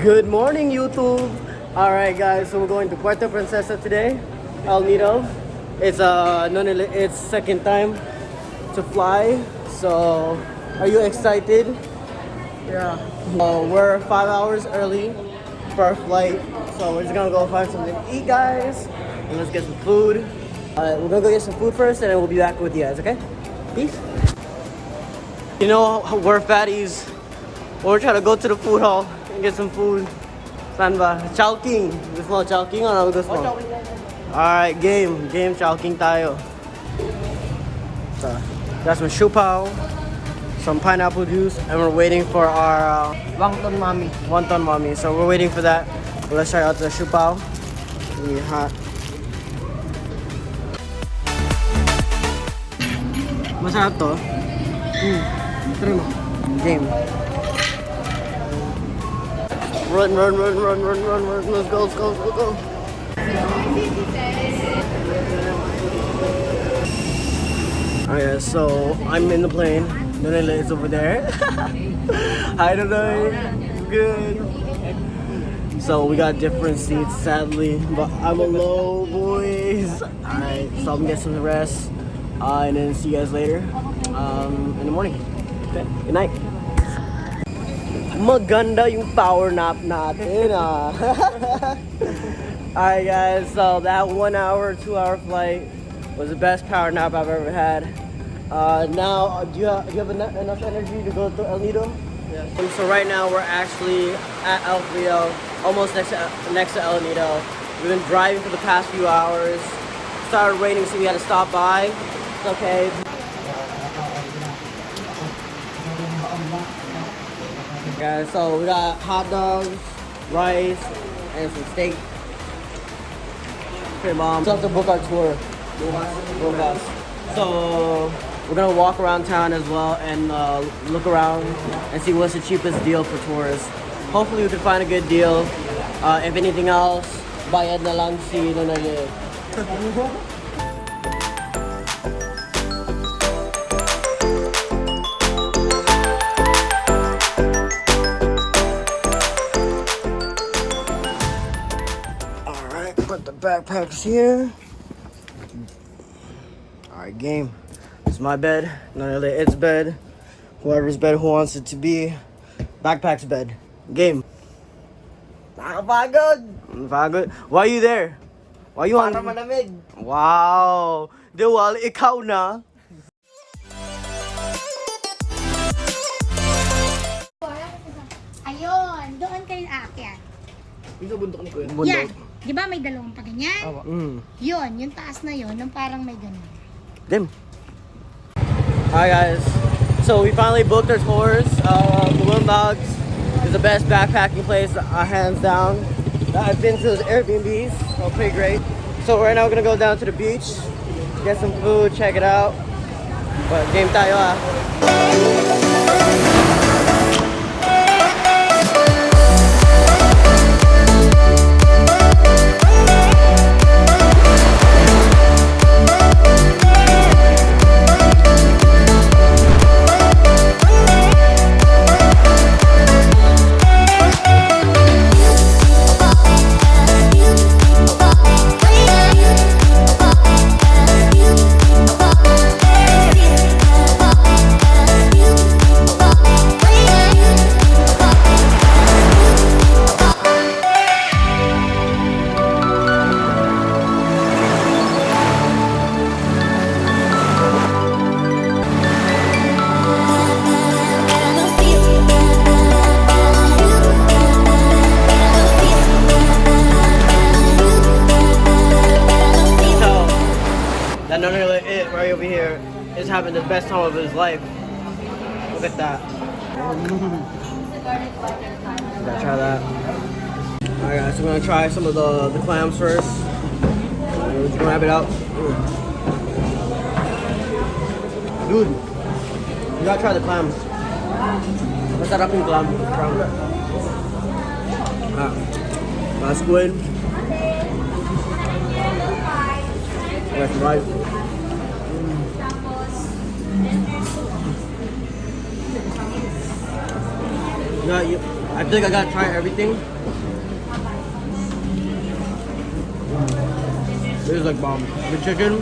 Good morning, YouTube. All right, guys. So we're going to Puerto Princesa today, El Nido. It's second time to fly. So, are you excited? Yeah. We're 5 hours early for our flight, so we're just gonna go find something to eat, guys, and let's get some food. We're gonna go get some food first, and then we'll be back with you guys. Okay? Peace. You know we're fatties. We're trying to go to the food hall and get some food. Saan ba? Chowking. Gusto mo chowking o ano gusto mo? Alright, game chowking tayo. So, got some siupaw, some pineapple juice, and we're waiting for our wonton mommy. So we're waiting for that. Let's try out the siupaw. Really hot. Masarap to. Try mo. Game. Run. Let's go. Alright, so I'm in the plane. Nonela is over there. Hi, Nonela. Good. So we got different seats, sadly, but I'm alone, boys. Alright, so I'm gonna get some rest, and then see you guys later in the morning. Okay, good night. Maganda yung power nap natin, ah. Alright, guys, so that 1 hour, 2 hour flight was the best power nap I've ever had. Now, do you have enough energy to go to El Nido? Yes. So right now we're actually at El Rio, almost next to El Nido. We've been driving for the past few hours. It started raining, so we had to stop by. It's okay. Guys, so we got hot dogs, rice, and some steak. Okay, Mom. Still have to book our tour. Bukas. So we're gonna walk around town as well and look around and see what's the cheapest deal for tourists. Hopefully we can find a good deal. If anything else, bayad na lang si Nonale. Alright, put the backpacks here. Alright, game. It's my bed, Nonale, it's bed. Whoever's bed who wants it to be. Backpack's bed. Game. Nakapagod. Why are you there? Why are you on? Para malamig. Wow. Dewal, ikaw na. Ayun, doon kayo aakyat. Yung sa bundok ni Kuya. Yan. Di ba may dalawang pa ganyan? Mm. Yung taas na yun, yung parang may ganun. Game. Hi guys. So we finally booked our tours. Leblanc is the best backpacking place, hands down. I've been to those Airbnbs, so pretty great. So right now we're gonna go down to the beach, get some food, check it out. But game tayo ah. That Nonale it right over here is having the best time of his life. Look at that. Gotta try that. Alright guys, so we're gonna try some of the clams first. We're just gonna wrap it out. Dude, you gotta try the clams. Masarap yung clam. Squid. That's right. Yeah, I think I gotta try everything. This is like bomb. The chicken